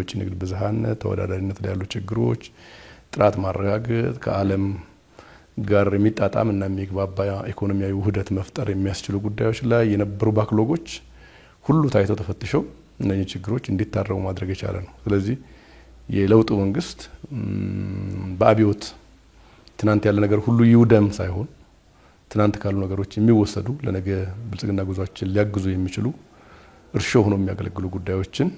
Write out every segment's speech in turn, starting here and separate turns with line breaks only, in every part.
የውጭ ንግድ ብዝሃነት ተወዳዳሪነት ላይ ያሉ ችግሮች ጥራት ማረጋገጥ ከዓለም ጋር የሚጣጣም እና የሚግባባ ኢኮኖሚያዊ ውህደት መፍጠር የሚያስችሉ ጉዳዮች ላይ የነበሩ ባክሎጎች ሁሉ ታይተው ተፈትሸው እነዚህ ችግሮች እንዲታረሙ ማድረግ የቻለ ነው። ስለዚህ የለውጡ መንግስት በአብዮት ትናንት ያለ ነገር ሁሉ ይውደም ሳይሆን ትናንት ካሉ ነገሮች የሚወሰዱ ለነገ ብልጽግና ጉዟችን ሊያግዙ የሚችሉ እርሾ ሆኖ የሚያገለግሉ ጉዳዮችን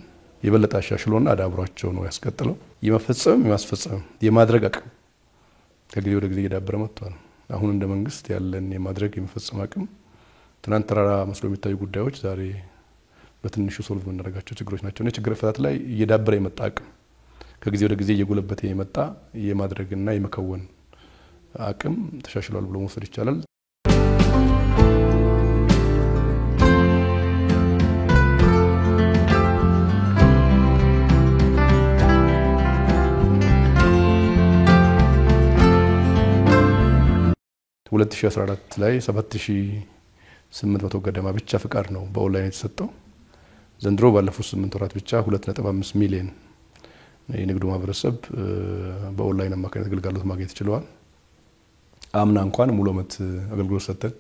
የበለጠ አሻሽሎና አዳብሯቸው ነው ያስቀጥለው። የመፈጸም የማስፈጸም የማድረግ አቅም ከጊዜ ወደ ጊዜ እየዳበረ መጥቷል። አሁን እንደ መንግስት ያለን የማድረግ የመፈጸም አቅም ትናንት ተራራ መስሎ የሚታዩ ጉዳዮች ዛሬ በትንሹ ሶልቭ የምናደርጋቸው ችግሮች ናቸው። ችግር ፈታት ላይ እየዳበረ የመጣ አቅም ከጊዜ ወደ ጊዜ እየጎለበተ የመጣ የማድረግና የመከወን አቅም ተሻሽሏል ብሎ መውሰድ ይቻላል። ሁለት ሺህ 14 ላይ 7800 ገደማ ብቻ ፍቃድ ነው በኦንላይን የተሰጠው። ዘንድሮ ባለፉት 8 ወራት ብቻ 2.5 ሚሊዮን የንግዱ ማህበረሰብ በኦንላይን አማካኝነት አገልግሎት ማግኘት ችለዋል። አምና እንኳን ሙሉ ዓመት አገልግሎት ሰጥተን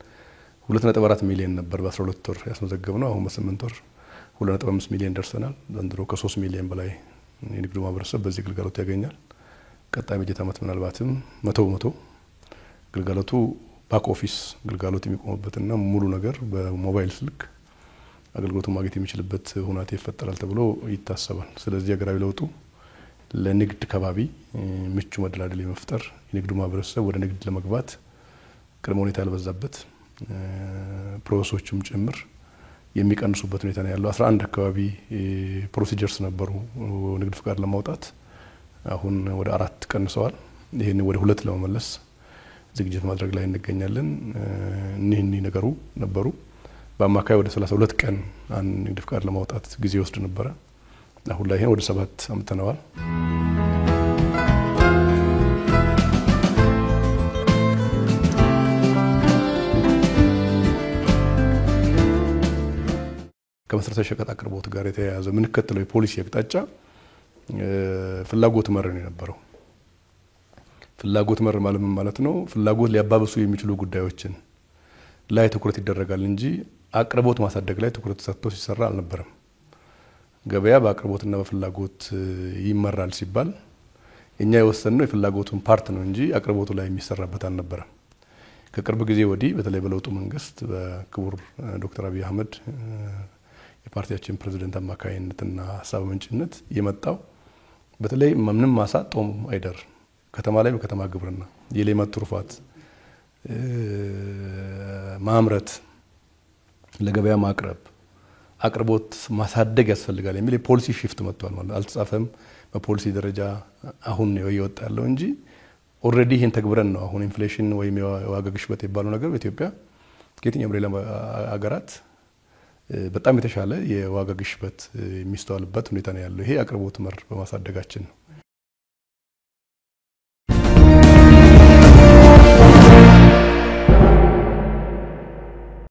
2.4 ሚሊዮን ነበር በ12 ወር ያስመዘገብነው። አሁን በ8 ወር 2.5 ሚሊዮን ደርሰናል። ዘንድሮ ከ3 ሚሊዮን በላይ የንግዱ ማህበረሰብ በዚህ አገልግሎት ያገኛል። ቀጣይ በጀት ዓመት ምናልባትም 100% አገልግሎቱ ባክ ኦፊስ አገልግሎት የሚቆምበትና ሙሉ ነገር በሞባይል ስልክ አገልግሎቱ ማግኘት የሚችልበት ሁኔታ ይፈጠራል ተብሎ ይታሰባል። ስለዚህ ሀገራዊ ለውጡ ለንግድ ከባቢ ምቹ መደላደል የመፍጠር የንግዱ ማህበረሰብ ወደ ንግድ ለመግባት ቅድመ ሁኔታ ያልበዛበት ፕሮሰሶችም ጭምር የሚቀንሱበት ሁኔታ ነው ያለው። 11 አካባቢ ፕሮሲጀርስ ነበሩ ንግድ ፍቃድ ለማውጣት አሁን ወደ 4 ቀንሰዋል። ይሄን ወደ 2 ለመመለስ ዝግጅት ማድረግ ላይ እንገኛለን። እነኚህ ነገሩ ነበሩ በአማካይ ወደ 32 ቀን አንድ ንግድ ፍቃድ ለማውጣት ጊዜ ወስድ ነበር። አሁን ላይ ይሄን ወደ 7 አምጥተናል። ከመሰረታዊ ሸቀጥ አቅርቦት ጋር የተያያዘ ምንከተለው የፖሊሲ አቅጣጫ ፍላጎት መር ነው የነበረው። ፍላጎት መር ማለት ነው ፍላጎት ሊያባብሱ የሚችሉ ጉዳዮችን ላይ ትኩረት ይደረጋል እንጂ አቅርቦት ማሳደግ ላይ ትኩረት ተሰጥቶ ሲሰራ አልነበረም። ገበያ በአቅርቦትና በፍላጎት ይመራል ሲባል እኛ የወሰንነው የፍላጎቱን ፓርት ነው እንጂ አቅርቦቱ ላይ የሚሰራበት አልነበረም። ከቅርብ ጊዜ ወዲህ በተለይ በለውጡ መንግስት በክቡር ዶክተር አብይ አህመድ የፓርቲያችን ፕሬዝዳንት አማካይነትና ሀሳብ ምንጭነት የመጣው በተለይ ምንም ማሳጦም አይደር ከተማ ላይ በከተማ ግብርና የሌማት ትሩፋት ማምረት ለገበያ ማቅረብ አቅርቦት ማሳደግ ያስፈልጋል የሚል የፖሊሲ ሽፍት መጥቷል ማለት አልተጻፈም በፖሊሲ ደረጃ አሁን ነው የወጣ ያለው እንጂ ኦሬዲ ይሄን ተግብረን ነው አሁን ኢንፍሌሽን ወይም የዋጋ ግሽበት ይባለው ነገር በኢትዮጵያ ከየትኛውም ሌላ አገራት በጣም የተሻለ የዋጋ ግሽበት የሚስተዋልበት ሁኔታ ነው ያለው። ይሄ አቅርቦት መር በማሳደጋችን ነው።